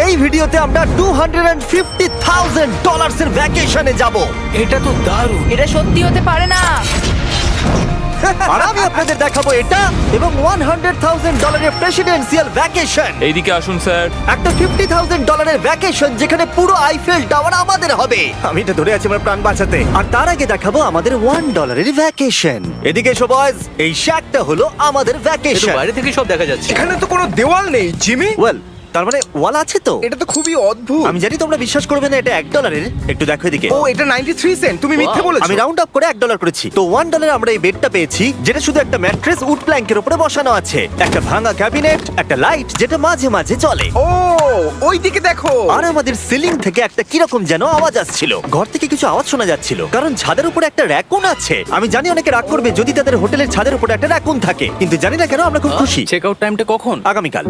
এই ভিডিওতে আমরা $250,000 এর ভ্যাকেশনে যাব। এটা তো দারুণ। এটা সত্যি হতে পারে না। আর আমি আপনাদের দেখাবো এটা এবং $100,000 এর প্রেসিডেন্সিয়াল ভ্যাকেশন। এইদিকে আসুন স্যার। একটা $50,000 এর ভ্যাকেশন যেখানে পুরো আইফেল টাওয়ার আমাদের হবে। আমি এটা ধরে আছি আমার প্রাণ বাঁচাতে। আর তার আগে দেখাবো আমাদের $1 এর ভ্যাকেশন। এদিকে এসো বয়স, এই শ্যাকটা হলো আমাদের ভ্যাকেশন। বাইরে থেকে সব দেখা যাচ্ছে। এখানে তো কোনো দেওয়াল নেই জিমি। ওয়েল, তার মানে ওয়াল আছে তো? এটা তো খুবই অদ্ভুত। আমি জানি তোমরা বিশ্বাস করবে না, এটা $1 একটু দেখো এদিকে। ও এটা 93 সেন্ট, তুমি মিথ্যে বলেছো। আমি রাউন্ড আপ করে $1 করেছি। তো $1 আমরা এই বেডটা পেয়েছি, যেটা শুধু একটা ম্যাট্রেস উড প্ল্যাঙ্কের উপরে বসানো আছে, একটা ভাঙা ক্যাবিনেট, একটা লাইট যেটা মাঝে মাঝে চলে। ও ওইদিকে দেখো। আর আমাদের সিলিং থেকে একটা কিরকম যেন আওয়াজ আসছিল। ঘর থেকে কিছু আওয়াজ শোনা যাচ্ছিল, কারণ ছাদের উপরে একটা র‍্যাকুন আছে। আমি জানি অনেকে রাগ করবে যদি তাদের হোটেলের ছাদের উপরে একটা র‍্যাকুন থাকে, কিন্তু জানি না কেন আমরা খুব খুশি। চেক আউট টাইমটা কখন? আগামীকাল।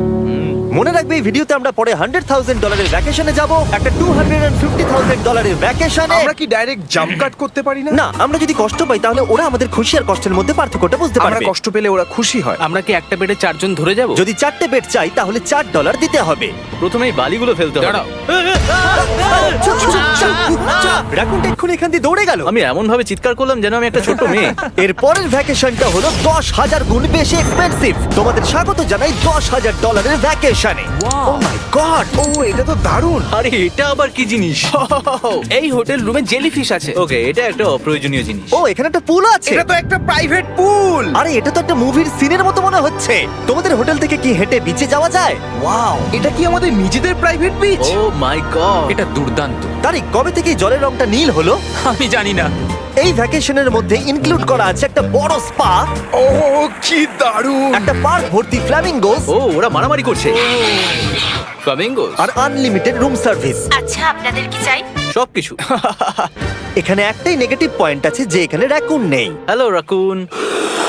মনে রাখবে এই ভিডিওতে আমরা পরে $100,000 এর ভ্যাকেশনে যাব, একটা $250,000 এর ভ্যাকেশনে। আমরা কি ডাইরেক্ট জাম্প কাট করতে পারি না? না, আমরা যদি কষ্ট পাই তাহলে ওরা আমাদের খুশি আর কষ্টের মধ্যে পার্থক্যটা বুঝতে আমরা পারবে। কষ্ট পেলে ওরা খুশি হয়। আমরা কি একটা বেডে 4 জন ধরে যাব? যদি 4টে বেড চাই তাহলে $4 দিতে হবে। প্রথমেই বালিগুলো ফেলতে হবে। দাঁড়াও। রাকুনটা এক্ষুনি এখান দিয়ে দৌড়ে গেল। আমি এমন ভাবে চিৎকার করলাম যেন আমি একটা ছোট মেয়ে। এর পরের ভ্যাকেশনটা হলো 10,000 গুণ বেশি এক্সপেন্সিভ। তোমাদের স্বাগত জানাই $10,000 এর ভ্যাকেশনে। ও মাই গড, ও এটা তো দারুণ। আরে এটা আবার কি জিনিস? এই হোটেল রুমে জেলিফিশ আছে। ওকে, এটা একটা অপ্রয়োজনীয় জিনিস। ও এখানে একটা পুল আছে। এটা তো একটা প্রাইভেট পুল। আরে এটা তো একটা মুভির সিনের মতো মনে হচ্ছে। তোমাদের হোটেল থেকে কি হেঁটে বিচে যাওয়া যায়? ওয়াও, এটা কি আমাদের নিজেদের প্রাইভেট বিচ? ও মাই গড, এটা দুর্দান্ত। তারিক, কবে থেকে এই জলের রংটা নীল হলো? আমি জানি না। এই ভ্যাকেশনের মধ্যে ইনক্লুড করা আছে একটা বড় স্পা, ও কি দারুণ। একটা পার্ক ভর্তি ফ্ল্যামিঙ্গোস ও ওরা মারামারি করছে। ফ্লামিঙ্গোস আর আনলিমিটেড রুম সার্ভিস। আচ্ছা, আপনাদের কি চাই? সবকিছু। এখানে একটাই নেগেটিভ পয়েন্ট আছে যে এখানে র‍্যাকুন নেই, হ্যালো রাকুন।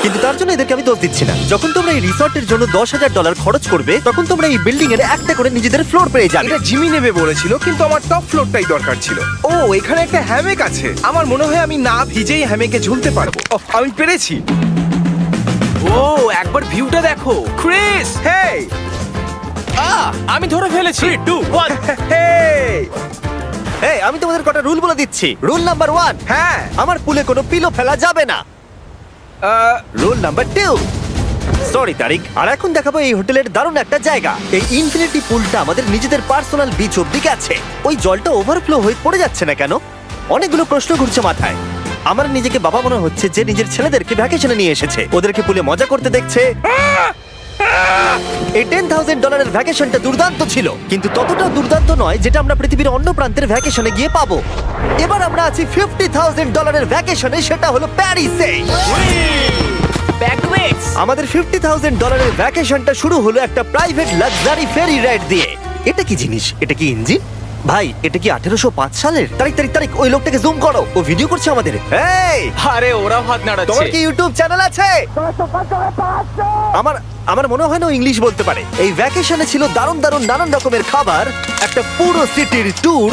কিন্তু তার জন্য এদেরকে আমি দোষ দিচ্ছি না। যখন তোমরা এই রিসর্টের জন্য $10,000 খরচ করবে তখন তোমরা এই বিল্ডিং এর একটা করে নিজেদের ফ্লোর পেয়ে যাবে। এটা জিমি নেবে বলেছিল, কিন্তু আমার টপ ফ্লোরটাই দরকার ছিল। ও এখানে একটা হ্যামেক আছে। আমার মনে হয় আমি না ভিজেই হ্যামেকে ঝুলতে পারবো। ওহ, আমি পেরেছি। ও একবার ভিউটা দেখো ক্রিস। হেই আমি ধরে ফেলেছি। 3 2 1 হেই। এই, আমি তোমাদের কটা রুল বলে দিচ্ছি। রুল নাম্বার 1, হ্যাঁ আমার পুলে কোনো পিলো ফেলা যাবে না। রুল নাম্বার 2, সরি তারিক। আর এখন দেখাবো এই হোটেলের দারুণ একটা জায়গা। এই ইনফিনিটি পুলটা আমাদের নিজেদের পার্সোনাল বিচ অব্দি গেছে। ওই জলটা ওভারফ্লো হয়ে পড়ে যাচ্ছে না কেন? অনেকগুলো প্রশ্ন ঘুরছে মাথায়। আমার নিজেকে বাবা মনে হচ্ছে যে নিজের ছেলেদেরকে ভ্যাকেশনে নিয়ে এসেছে, ওদেরকে পুলে মজা করতে দেখছে। এই $10,000 এর ভ্যাকেশনটা দুর্দান্ত ছিল, কিন্তু ততটা দুর্দান্ত নয় যেটা আমরা পৃথিবীর অন্য প্রান্তের ভ্যাকেশনে গিয়ে পাবো। এবার আমরা আছি $50,000 এর ভ্যাকেশনে, সেটা হলো প্যারিসে। ব্যাকওয়েটস। আমাদের $50,000 এর ভ্যাকেশনটা শুরু হলো একটা প্রাইভেট লাক্সারি ফেরি রাইড দিয়ে। এটা কি জিনিস? এটা কি ইঞ্জিন? ভাই, এটা কি 1805 সালের? তারিক তারিক তারিক, ওই লোকটাকে জুম করো, ও ভিডিও করছে আমাদের। এই, আরে ওরা হাত নাড়াচ্ছে। তোমার কি ইউটিউব চ্যানেল আছে? আমার মনে হয় না ও ইংলিশ বলতে পারে। এই ভ্যাকেশনে ছিল দারুণ দারুণ নানান রকমের খাবার, একটা পুরো সিটির ট্যুর,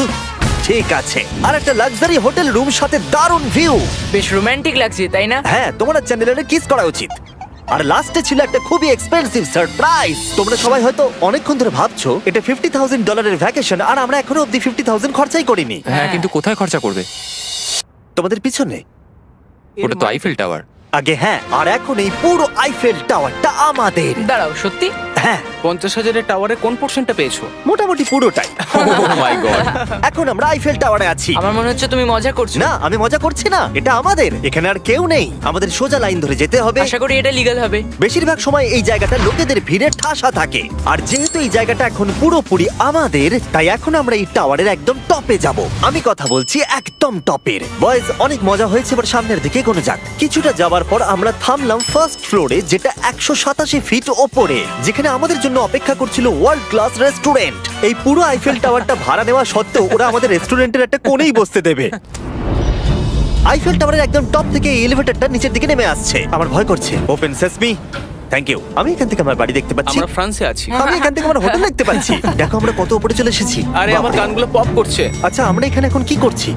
ঠিক আছে, আর একটা লাক্সারি হোটেল রুম সাথে দারুণ ভিউ। বেশ রোমান্টিক লাগছে, তাই না? হ্যাঁ, তোমার চ্যানেলে কিস করা উচিত। আর লাস্টে ছিল একটা খুবই এক্সপেন্সিভ সারপ্রাইজ। তোমরা সবাই হয়তো অনেকক্ষণ ধরে ভাবছো এটা $50,000 এর ভ্যাকেশন, আর আমরা এখনো অব্দি 50,000 খরচাই করিনি। হ্যাঁ, কিন্তু কোথায় খরচা করবে? তোমাদের পিছনে ওটা তো আইফেল টাওয়ার। আগে, হ্যাঁ, আর এখন এই পুরো আইফেল টাওয়ারটা আমাদের। দাঁড়াও, সত্যি? হ্যাঁ, 50,000 এর টাওয়ারের কোন পোরশনটা পেয়েছো? মোটামুটি পুরোটাই। ও মাই গড। এখন আমরা আইফেল টাওয়ারে আছি। আমার মনে হচ্ছে তুমি মজা করছো। না, আমি মজা করছি না, এটা আমাদের। এখানে আর কেউ নেই, আমাদের সোজা লাইন ধরে যেতে হবে। আশা করি এটা লিগ্যাল হবে। বেশিরভাগ সময় এই জায়গাটা লোকেদের ভিড়ে ঠাসা থাকে, আর যেহেতু এই জায়গাটা এখন পুরোপুরি আমাদের, তাই এখন আমরা এই টাওয়ারের একদম টপে যাব। আমি কথা বলছি একদম টপের। বয়েজ, অনেক মজা হয়েছে, এবার সামনের দিকে কোনো যাক। কিছুটা যাওয়ার পর আমরা থামলাম ফার্স্ট ফ্লোরে, যেটা 187 ফিট ওপরে, যেখানে আমাদের জন্য অপেক্ষা করছিল ওয়ার্ল্ড ক্লাস রেস্টুরেন্ট। এই পুরো আইফেল টাওয়ারটা ভাড়া নেওয়া সত্ত্বেও ওরা আমাদের রেস্টুরেন্টের একটা কোণেই বসতে দেবে। আইফেল টাওয়ারের একদম টপ থেকে এই এলিভেটরটা নিচের দিকে নেমে আসছে। আমার ভয় করছে। Open sesame. Thank you. আমি এখান থেকে আমার বাড়ি দেখতে পাচ্ছি। আমরা ফ্রান্সে আছি। আমি এখান থেকে আমার হোটেল দেখতে পাচ্ছি। দেখো আমরা কত উপরে চলে এসেছি। আরে আমার বাপরে। কানগুলো পপ করছে। আচ্ছা, আমরা এখানে এখন কি করছি?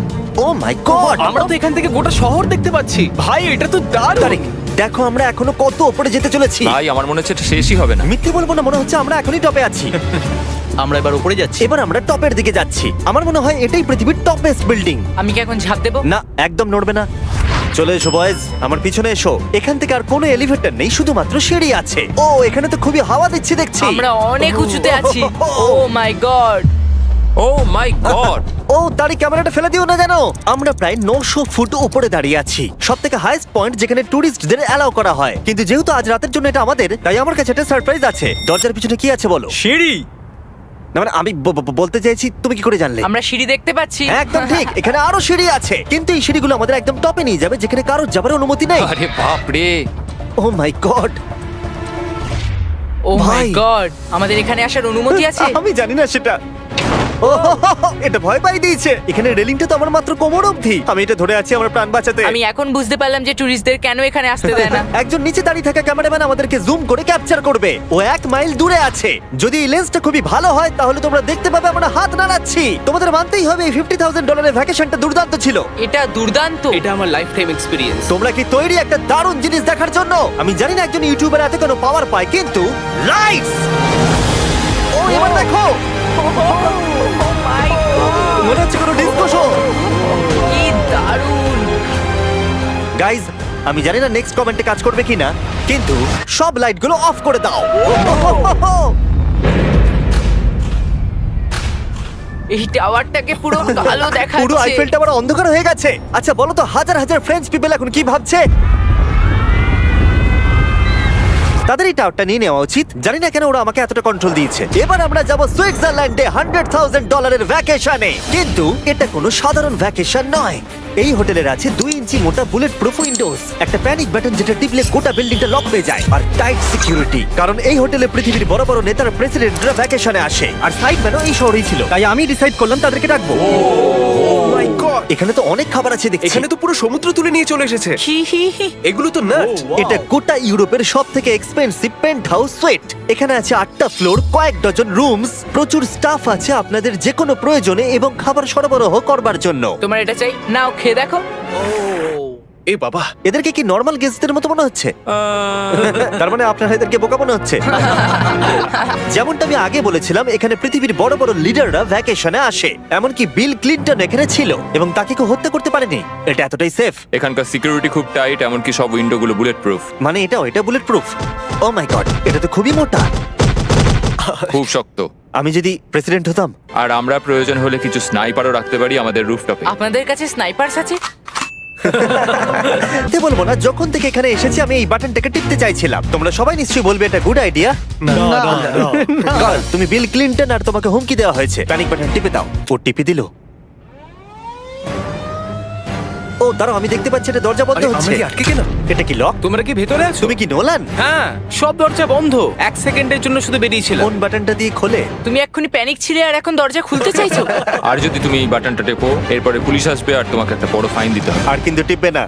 ও মাই গড, আমরা তো এখান থেকে গোটা শহর দেখতে পাচ্ছি। ভাই, এটা তো দারুণ। তারিক, দেখো আমরা এখনো কত উপরে যেতে চলেছি। ভাই, আমার মনে হচ্ছে এটা শেষই হবে না। মিথ্যে বলবো না, মনে হচ্ছে আমরা এখনই টপে আছি। আমরা এবার উপরে যাচ্ছি। এবার আমরা টপের দিকে যাচ্ছি। আমার মনে হয় এটাই পৃথিবীর টপেস্ট বিল্ডিং। আমি কি এখন ঝাঁপ দেবো? না, একদম নড়বে না। চলে এসো বয়েজ, আমার পিছনে এসো। এখান থেকে আর কোনো এলিভেটর নেই, শুধুমাত্র সিঁড়ি আছে। ও, এখানে তো খুবই হাওয়া দিচ্ছে দেখছি। আমরা অনেক উঁচুতে আছি। ও মাই গড! ও মাই গড! ও, তারই ক্যামেরাটা ফেলে দিও না জানো। আমরা প্রায় 900 ফুট উপরে দাঁড়িয়ে আছি, সব থেকে হাইস্ট পয়েন্ট যেখানে টুরিস্টদের অ্যালাউ করা হয়। কিন্তু যেহেতু আজ রাতের জন্য এটা আমাদের, তাই আমার কাছে একটা সারপ্রাইজ আছে। দরজার পিছনে কি আছে বলো? সিঁড়ি। না মানে আমি বলতে চাইছি, তুমি কি করে জানলে? আমরা সিঁড়ি দেখতে পাচ্ছি। হ্যাঁ, একদম ঠিক, এখানে আরো সিঁড়ি আছে, কিন্তু এই সিঁড়িগুলো আমাদের একদম টপে নিয়ে যাবে, যেখানে কারোর যাবার অনুমতি নেই। আরে বাপ রে! ও মাই গড! ও মাই ভাই। গড! আমাদের এখানে আসার অনুমতি আছে? আমি জানি না সেটা। ও, এটা ভয় পাই দিয়েছে। এখানে রেলিংটা তো আমার মাত্র কোমর অবধি। আমি এটা ধরে আছি আমার প্রাণ বাঁচাতে। আমি এখন বুঝতে পারলাম যে ট্যুরিস্টদের কেন এখানে আসতে দেয় না। একজন নিচে দাঁড়িয়ে থাকা ক্যামেরাম্যান আমাদেরকে জুম করে ক্যাপচার করবে। ও 1 মাইল দূরে আছে। যদি এই লেন্সটা খুবই ভালো হয় তাহলে তোমরা দেখতে পাবে আমরা হাত নাড়াচ্ছি। তোমাদের মানতেই হবে এই $50,000 ভ্যাকেশনটা দুর্দান্ত ছিল। এটা দুর্দান্ত। এটা আমার লাইফ টাইম এক্সপিরিয়েন্স। তোমরা কি তৈরি একটা দারুণ জিনিস দেখার জন্য? আমি জানি না একজন ইউটিউবার এত কোনো পাওয়ার পায়, কিন্তু লাইটস! ও, এবার দেখো, মনে হচ্ছে কোনো ডিস্কো শো। কি দারুণ! গাইজ, আমি জানি না নেক্সট কমেন্টে কাজ করবে কিনা, কিন্তু সব লাইটগুলো অফ করে দাও। এই টাওয়ারটাকে পুরো কালো দেখাচ্ছে। পুরো আইফেল টাওয়ার অন্ধকার হয়ে গেছে। আচ্ছা বলো তো, হাজার হাজার ফ্রেঞ্চ পিপল এখন কি ভাবছে? তাদের এই টাওয়ারটা নিয়ে নেওয়া উচিত। জানি না কেন ওরা আমাকে এতটা কন্ট্রোল দিয়েছে। এবার আমরা যাব সুইজারল্যান্ডে $100,000 ভ্যাকেশনে। কিন্তু এটা কোনো সাধারণ ভ্যাকেশন নয়। এই হোটেলের আছে 2 ইঞ্চি মোটা বুলেট প্রুফ উইন্ডোজ, একটা প্যানিক বাটন যেটা টিপলে গোটা বিল্ডিংটা লক হয়ে যায়, আর টাইট সিকিউরিটি। কারণ এই হোটেলে পৃথিবীর বড় বড় নেতারা, প্রেসিডেন্টরা ভ্যাকেশনে আসে। আর সাইডম্যানও এই শহরেই ছিল, তাই আমি ডিসাইড করলাম তাদেরকে ডাকবো। মাই গড, এখানে তো অনেক খাবার আছে দেখছি। এখানে তো পুরো সমুদ্র তুলে নিয়ে চলে এসেছে। হি হি হি। এগুলো তো নাট। এটা গোটা ইউরোপের সব থেকে এক্সপেন্সিভ পেন্ট হাউস সুইট। এখানে আছে 8টা ফ্লোর, কয়েক ডজন রুমস, প্রচুর স্টাফ আছে আপনাদের যে কোনো প্রয়োজনে এবং খাবার সরবরাহ করবার জন্য। তোমার এটা চাই? নাও খেয়ে দেখো। এ বাবা, এদেরকে কি নর্মাল গেস্টদের মতো মনে হচ্ছে? তার মানে আপনারা এদেরকে বোকা মনে হচ্ছে। যেমনটা আমি আগে বলেছিলাম, এখানে পৃথিবীর বড় বড় লিডাররা ভ্যাকেশনে আসে। এমনকি বিল ক্লিনটন এখানে ছিল এবং তাকে কেউ হত্যা করতে পারেনি। এটা এতটাই সেফ। এখানকার সিকিউরিটি খুব টাইট, এমনকি সব উইন্ডোগুলো বুলেট প্রুফ। মানে এটা বুলেট প্রুফ। ও মাই গড, এটা তো খুবই মোটা। খুব শক্ত। আমি যদি প্রেসিডেন্ট হতাম। আর আমরা প্রয়োজন হলে কিছু স্নাইপারও রাখতে পারি আমাদের রুফটপে। আপনাদের কাছে স্নাইপারস আছে? তে বলবো না, যখন থেকে এখানে এসেছি আমি এই বাটনটাকে টিপতে চাইছিলাম। তোমরা সবাই নিশ্চয়ই বলবে এটা গুড আইডিয়া। তুমি বিল ক্লিনটন আর তোমাকে হুমকি দেওয়া হয়েছে, প্যানিক বাটন টিপে দাও। ও টিপে দিল। ও দাঁড়াও, আমি দেখতে পাচ্ছি এটা দরজা বন্ধ আরে, হচ্ছে। আমরা কি আটকে গেলাম? এটা কি লক? তোমরা কি ভেতরে আছো? তুমি কি নোলান? হ্যাঁ, সব দরজা বন্ধ। 1 সেকেন্ডের জন্য শুধু বেরিয়েছিলাম। কোন বাটনটা দিয়ে খোলে? তুমি এক্ষুনি প্যানিক ছিলে আর এখন দরজা খুলতে চাইছো? আর যদি তুমি এই বাটনটা টেপো, এরপরে পুলিশ আসবে আর তোমাকে একটা বড় ফাইন দিতে হবে। আর কিন্তু টিপবে না।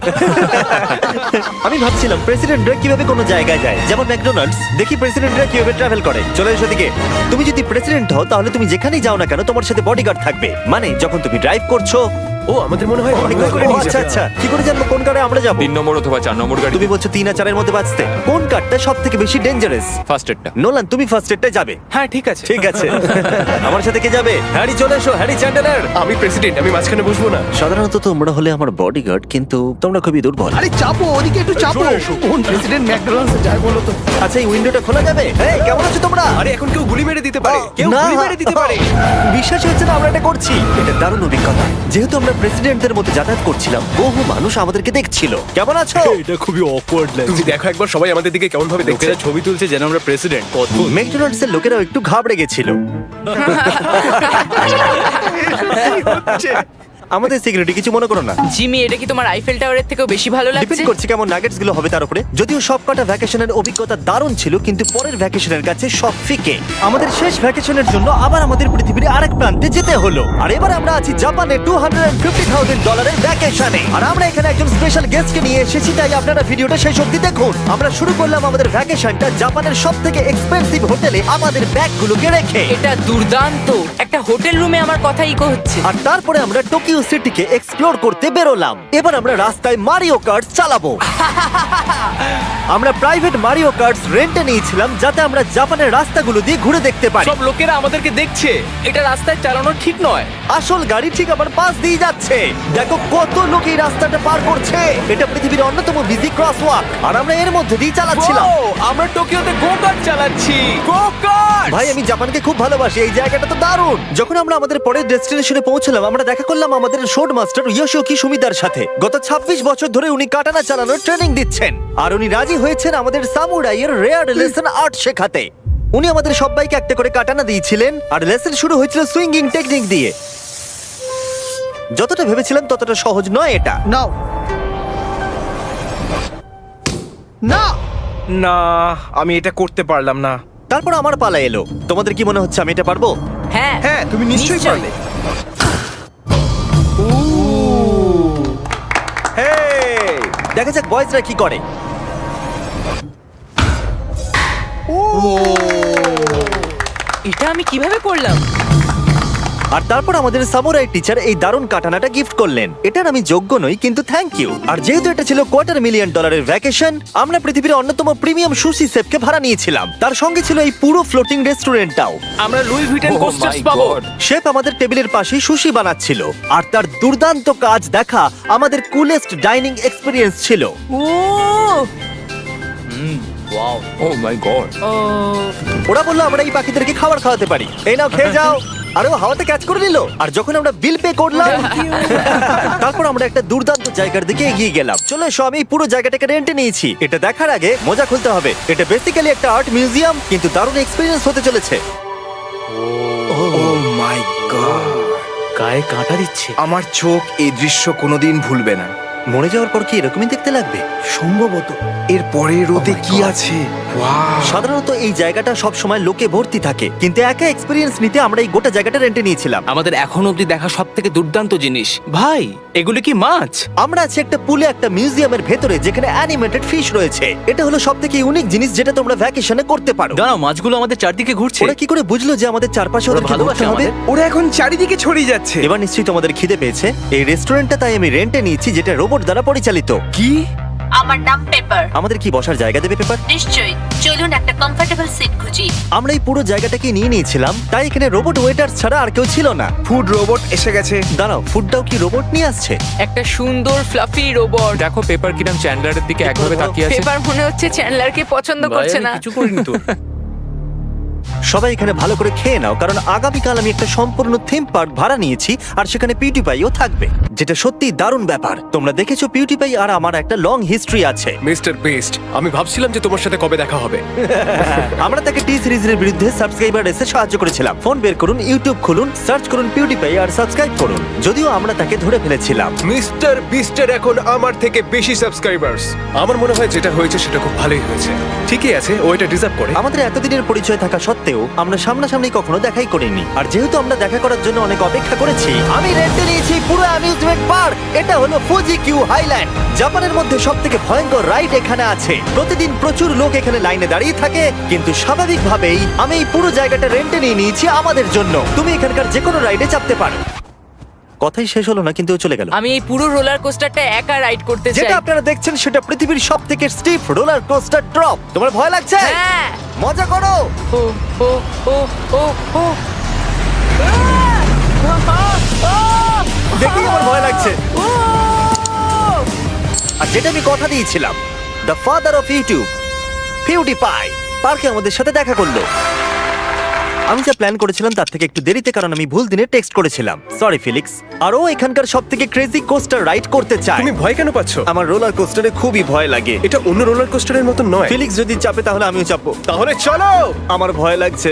আমি ভাবছিলাম প্রেসিডেন্টরা কিভাবে কোনো জায়গায় যায়, যেমন ম্যাকডোনাল্ডস। দেখি প্রেসিডেন্টরা কিভাবে ট্রাভেল করে। চলে এসো দিকে। তুমি যদি প্রেসিডেন্ট হও তাহলে তুমি যেখানেই যাও না কেন তোমার সাথে বডিগার্ড থাকবে। মানে যখন তুমি ড্রাইভ করছো। ও, আমাদের মনে হয় অনেক করে ও, নিয়ে আচ্ছা যাবে। আচ্ছা, কি করে জানবো কোন কারে আমরা যাবো? 3 নম্বর অথবা 4 নম্বর গাড়ি। তুমি বলছো 3 আর 4 এর মধ্যে বাঁচতে। কোন কারটা সব থেকে বেশি ডেঞ্জারাস? ফার্স্ট এডটা। নোলান, তুমি ফার্স্ট এডটা যাবে। হ্যাঁ, ঠিক আছে। ঠিক আছে। আমার সাথে কে যাবে? হ্যারি, চলে এসো। Harry Chandler. আমি প্রেসিডেন্ট, আমি মাঝখানে বসবো না। সাধারণত তোমরা হলে আমার বডিগার্ড, কিন্তু তোমরা খুবই দুর্বল। আরে চাপো, ওদিকে একটু চাপো। কোন প্রেসিডেন্ট ম্যাকডোনাল্ডসে যায় বলো তো? আচ্ছা, এই উইন্ডোটা খোলা যাবে? এই, কেমন আছো তোমরা? আরে, এখন কেউ গুলি মেরে দিতে পারে। কেউ না। গুলি মেরে দিতে পারে। বিশ্বাস হচ্ছে না আমরা এটা করছি। এটা দারুণ অভিজ্ঞতা। যেহেতু আমরা প্রেসিডেন্টদের মধ্যে যাতায়াত করছিলাম, বহু মানুষ আমাদেরকে দেখছিল। কেমন আছো? এটা খুবই অকওয়ার্ড তুমি দেখো একবার সবাই আমাদের দিকে কেমন ভাবে দেখছে। লোকেরা ছবি তুলছে যেন আমরা প্রেসিডেন্ট। অদ্ভুত। ম্যাকডোনাল্ডস এর লোকেরাও একটু ঘাবড়ে গেছিল। আমাদের সিকিউরিটি কিছু মনে করো না। জিমি, এটা কি তোমার আইফেল টাওয়ারের থেকেও বেশি ভালো ডিপেন্ড লাগছে? করছে কেমন নাগেটস গুলো হবে তার উপরে। যদিও সবকটা ভ্যাকেশনের অভিজ্ঞতা দারুণ ছিল, কিন্তু পরের ভ্যাকেশনের কাছে সব ফিকে। আমাদের শেষ ভ্যাকেশনের জন্য আবার আমাদের পৃথিবীর আরেক প্রান্তে যেতে হলো। আর এবার আমরা আছি জাপানে $250,000 ভ্যাকেশনে। আর আমরা এখানে একজন স্পেশাল গেস্টকে নিয়ে এসেছি, তাই আপনারা ভিডিওটা শেষ অবধি দেখুন। আমরা শুরু করলাম আমাদের ভ্যাকেশনটা জাপানের সব থেকে এক্সপেন্সিভ হোটেলে আমাদের ব্যাগগুলোকে রেখে। এটা দুর্দান্ত। একটা হোটেল রুমে আমার কথা ইকো হচ্ছে। আর তারপরে আমরা টোকিও সিটিকে এক্সপ্লোর করতে বেরোলাম। এবার আমরা রাস্তায় মারিও কার্টস চালাবো। আমরা প্রাইভেট মারিও কার্টস রেন্টে নিয়েছিলাম যাতে আমরা জাপানের রাস্তাগুলো দিয়ে ঘুরে দেখতে পারি। সব লোকেরা আমাদেরকে দেখছে। এটা রাস্তায় চালানো ঠিক নয়। আসল গাড়ি ঠিক আমার পাশ দিয়ে যাচ্ছে। দেখো কত লোক এই রাস্তাটা পার করছে। এটা পৃথিবীর অন্যতম বিজি ক্রসওয়াক আর আমরা এর মধ্যে দিয়ে চালাচ্ছিলাম। ও, আমরা টোকিওতে গো কার্ট চালাচ্ছি। গো কার্ট! ভাই আমি জাপানকে খুব ভালোবাসি, এই জায়গাটা তো দারুণ। যখন আমরা আমাদের পরের ডেস্টিনেশনে পৌঁছলাম আমরা দেখা করলাম আমাদের শোড মাস্টার ইয়োশিওকি সুমিদার সাথে। গত 26 বছর ধরে উনি কাটানা চালানোর ট্রেনিং দিচ্ছেন আর উনি রাজি হয়েছেন আমাদের সামুরাইয়ের রেয়ার লেসন আর্ট শেখাতে। উনি আমাদের সবাইকে একটা করে কাটানা দিয়েছিলেন আর লেসন শুরু হয়েছিল সুইঙ্গিং টেকনিক দিয়ে। যতটা ভেবেছিলাম ততটা সহজ নয় এটা। নাও না না, আমি এটা করতে পারলাম না। তারপর আমার পালা এলো। তোমাদের কি মনে হচ্ছে আমি এটা পারবো? হ্যাঁ হ্যাঁ, তুমি নিশ্চয়ই পারলে। হেই! দেখা যাক বয়েজরা কি করে। এটা আমি কিভাবে করলাম? আর তারপর আমাদের সামুরাই টিচার এই দারুণ কাটানাটা গিফট করলেন। এটার আমি যোগ্য নই কিন্তু থ্যাংক ইউ। আর যেহেতু এটা ছিল $250,000 ভ্যাকেশন, আমরা পৃথিবীর অন্যতম প্রিমিয়াম সুশি শেফকে ভাড়া নিয়েছিলাম। তার সঙ্গে ছিল এই পুরো ফ্লোটিং রেস্টুরেন্টটাও। আমরা লুই ভিটেন Oh কোস্টার্স my পাবো। God! শেফ আমাদের টেবিলের পাশেই সুশি বানাচ্ছিল আর তার দুর্দান্ত কাজ দেখা আমাদের কুলেস্ট ডাইনিং এক্সপিরিয়েন্স ছিল। ও ওয়াও। ও মাই গড! ও ওরা বললো আমরা এই পাখিদেরকে খাবার খাওয়াতে পারি, এই নাও খেয়ে যাও। আরে ও হাওয়াতে ক্যাচ করে নিল। আর যখন আমরা বিল পে করলাম তারপর আমরা একটা দুর্দান্ত জায়গার দিকে এগিয়ে গেলাম। চলে এসো, আমি এই পুরো জায়গাটাকে রেন্টে নিয়েছি। এটা দেখার আগে মজা খুলতে হবে। এটা বেসিক্যালি একটা আর্ট মিউজিয়াম কিন্তু দারুণ এক্সপিরিয়েন্স হতে চলেছে। ও মাই গড! গায়ে কাঁটা দিচ্ছে। আমার চোখ এই দৃশ্য কোনোদিন ভুলবে না। মরে যাওয়ার পর কি এরকমই দেখতে লাগবে? সম্ভবত। এর পরে রোদে কি আছে? ওয়াও! সাধারণত এই জায়গাটা সব সময় লোকে ভর্তি থাকে কিন্তু একা এক্সপিরিয়েন্স নিতে আমরা এই গোটা জায়গাটা রেন্টে নিয়েছিলাম। আমাদের এখন অবধি দেখা সব থেকে দুর্দান্ত জিনিস। ভাই, এগুলো কি মাছ? আমরা আছি একটা পুলে একটা মিউজিয়ামের ভেতরে যেখানে অ্যানিমেটেড ফিশ রয়েছে। এটা হলো সবথেকে ইউনিক জিনিস যেটা তোমরা ভ্যাকেশনে করতে পারো। দাঁড়াও, মাছগুলো আমাদের চারদিকে ঘুরছে। ওরা কি করে বুঝলো যে আমাদের চারপাশে ওরা ওদেরকে ভালোবাসে ঘুরতে হবে? আমাদের। ওরা এখন চারিদিকে ছড়িয়ে যাচ্ছে। এবার নিশ্চয়ই তোমাদের খিদে পেয়েছে। এই রেস্টুরেন্টটা তাই আমি রেন্টে নিয়েছি যেটা রোবট দ্বারা পরিচালিত। কি? আমার নাম পেপার। আমাদের কি বসার জায়গা দেবে পেপার? নিশ্চয়ই, চলুন একটা কমফোর্টেবল সিট খুঁজি। আমরা এই পুরো জায়গাটাকে নিয়ে নিয়েছিলাম তাই এখানে রোবট ওয়েটার ছাড়া আর কেউ ছিল না। ফুড রোবট এসে গেছে। দাঁড়াও, ফুডটাও কি রোবট নিয়ে আসছে? একটা সুন্দর ফ্লাফি রোবট। দেখো পেপার কিরাম চ্যান্ডলারের দিকে একভাবে তাকিয়ে আছে। পেপার মনে হচ্ছে চ্যান্ডলারকে পছন্দ ভাই, করছে আমি না। কিছু করিনি তো। সবাই এখানে ভালো করে খেয়ে নাও কারণ আগামীকাল আমি একটা সম্পূর্ণ থিম পার্ক ভাড়া নিয়েছি আর সেখানে পিউটিপাইও থাকবে, যেটা সত্যি দারুণ ব্যাপার। তোমরা দেখেছো পিউটিপাই আর আমার একটা লং হিস্ট্রি আছে। মিস্টার বেস্ট, আমি ভাবছিলাম যে তোমার সাথে কবে দেখা হবে। আমরা তাকে টি সিরিজের বিরুদ্ধে সাবস্ক্রাইবার এসে সাহায্য করেছিলাম। ফোন বের করুন, ইউটিউব খুলুন, সার্চ করুন পিউটিপাই আর সাবস্ক্রাইব করুন। যদিও আমরা তাকে ধরে ফেলেছিলাম। মিস্টার বিস্টের এখন আমার থেকে বেশি সাবস্ক্রাইবার্স। আমার মনে হয় যেটা হয়েছে সেটা খুব ভালোই হয়েছে। ঠিকই আছে, ও এটা ডিজার্ভ করে। আমাদের এতদিনের পরিচয় থাকা সত্ত্বেও আমরা সামনাসামনি কখনো দেখাই করিনি। আর যেহেতু আমরা দেখা করার জন্য অনেক অপেক্ষা করেছি, আমি রেন্টে নিয়েছি পুরো অ্যামিউজমেন্ট পার্ক। এটা হলো ফুজি কিউ হাইল্যান্ড। জাপানের মধ্যে সবথেকে ভয়ঙ্কর রাইড এখানে আছে। প্রতিদিন প্রচুর লোক এখানে লাইনে দাঁড়িয়ে থাকে কিন্তু স্বাভাবিকভাবেই আমি এই পুরো জায়গাটা রেন্টে নিয়ে নিয়েছি আমাদের জন্য। তুমি এখানকার যে কোনো রাইডে চাপতে পারো। কথাই শেষ হলো না কিন্তু ও চলে গেল। আমি এই পুরো রোলার কোস্টারটা একা রাইড করতে চাই। যেটা আপনারা দেখছেন সেটা পৃথিবীর সবথেকে স্টিফ রোলার কোস্টার ড্রপ। তোমার ভয় লাগছে? হ্যাঁ। মজা করো। ও ও ও ও ও দেখি আমার ভয় লাগছে। আর যেটা আমি কথা দিয়েছিলাম, দ্য ফাদার অফ ইউটিউব পিউটিপাই পার্কে আমাদের সাথে দেখা করলো। আমি যা প্ল্যান করেছিলাম তার থেকে একটু দেরিতে, কারণ আমি ভুল দিনে টেক্সট করেছিলাম। সরি ফিলিক্স। আর ও এখানকার সবথেকে ক্রেজি কোস্টার রাইড করতে চায়। তুমি ভয় কেন পাচ্ছ? আমার রোলার কোস্টারে খুবই ভয় লাগে। এটা অন্য রোলার কোস্টারের মতো নয়। ফিলিক্স যদি চাপে তাহলে আমিও চাপবো। তাহলে চলো। আমার ভয় লাগছে।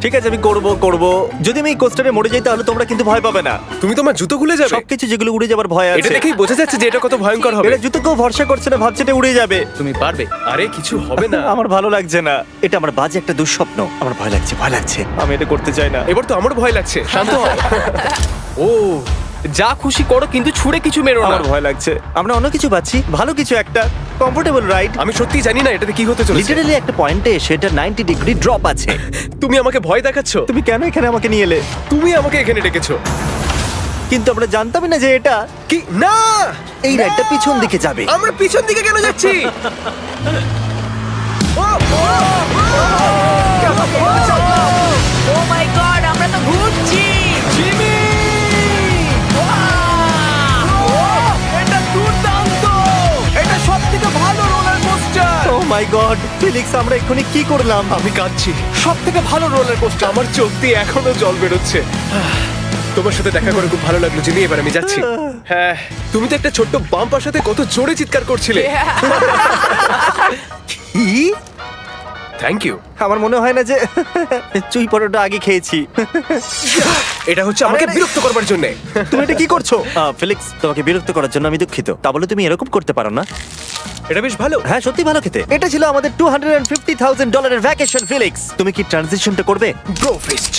ঠিক আছে, আমি করব। যদি আমি এই কোস্টারে মরে যাই তাহলে তোমরা কিন্তু ভয় পাবে না। তুমি তোমার জুতো খুলে যাবে। সবকিছু যেগুলো উড়ে যাবার ভয় এটা আছে। দেখেই বোঝা যাচ্ছে যে এটা কত ভয়ঙ্কর হবে। এরা জুতোকেও ভরসা করছে না, ভাবছে এটা উড়ে যাবে। তুমি পারবে। আরে কিছু হবে না। আমার ভালো লাগছে না। এটা আমার বাজে একটা দুঃস্বপ্ন। আমার ভয় লাগছে। আমি এটা করতে চাই না। এবার তো আমার ভয় লাগছে। শান্ত হও। ও, যা খুশি করো কিন্তু ছুঁড়ে কিছু মেরো না। আমার ভয় লাগছে। আমরা অন্য কিছু পাচ্ছি, ভালো কিছু একটা কমফোর্টেবল রাইড। আমি সত্যি জানি না এটাতে কি হতে চলেছে। লিটারালি একটা পয়েন্টে এসে এটা 90 ডিগ্রি ড্রপ আছে। তুমি আমাকে ভয় দেখাচ্ছ। তুমি কেন এখানে আমাকে নিয়ে এলে? তুমি আমাকে এখানে ডেকেছো। কিন্তু আমরা জানতামই না যে এটা কি না এই রাইডটা পিছন দিকে যাবে। আমরা পিছন দিকে কেন যাচ্ছি ও মাই গড, আমরা তো ঘুরছি। এটা দুর্দান্ত! এটা সবথেকে ভালো রোলার কোস্টার! ও মাই গড, ফিলিক্স আমরা এক্ষুনি কি করলাম? আমি কাঁদছি সবথেকে ভালো রোলার কোস্টার! আমার চোখ দিয়ে এখনো জল বেরোচ্ছে তোমার সাথে দেখা করে খুব ভালো লাগলো জিমি এবার আমি যাচ্ছি হ্যাঁ তুমি তো একটা ছোট্ট বাম্পার সাথে কত জোরে চিৎকার করছিলে কি? থ্যাংক ইউ আমার মনে হয় না যে চুই পরোটা আগে খেয়েছি। এটা হচ্ছে আমাকে আরে, বিরক্ত করবার জন্য তুমি এটা কি করছো? ফিলিক্স, তোমাকে বিরক্ত করার জন্য আমি দুঃখিত। তা বলে তুমি এরকম করতে পারো না। এটা বেশ ভালো হ্যাঁ, সত্যি ভালো খেতে। এটা ছিল আমাদের $250,000 ভ্যাকেশন। ফিলিক্স, তুমি কি ট্রানজিশনটা করবে? Bro feast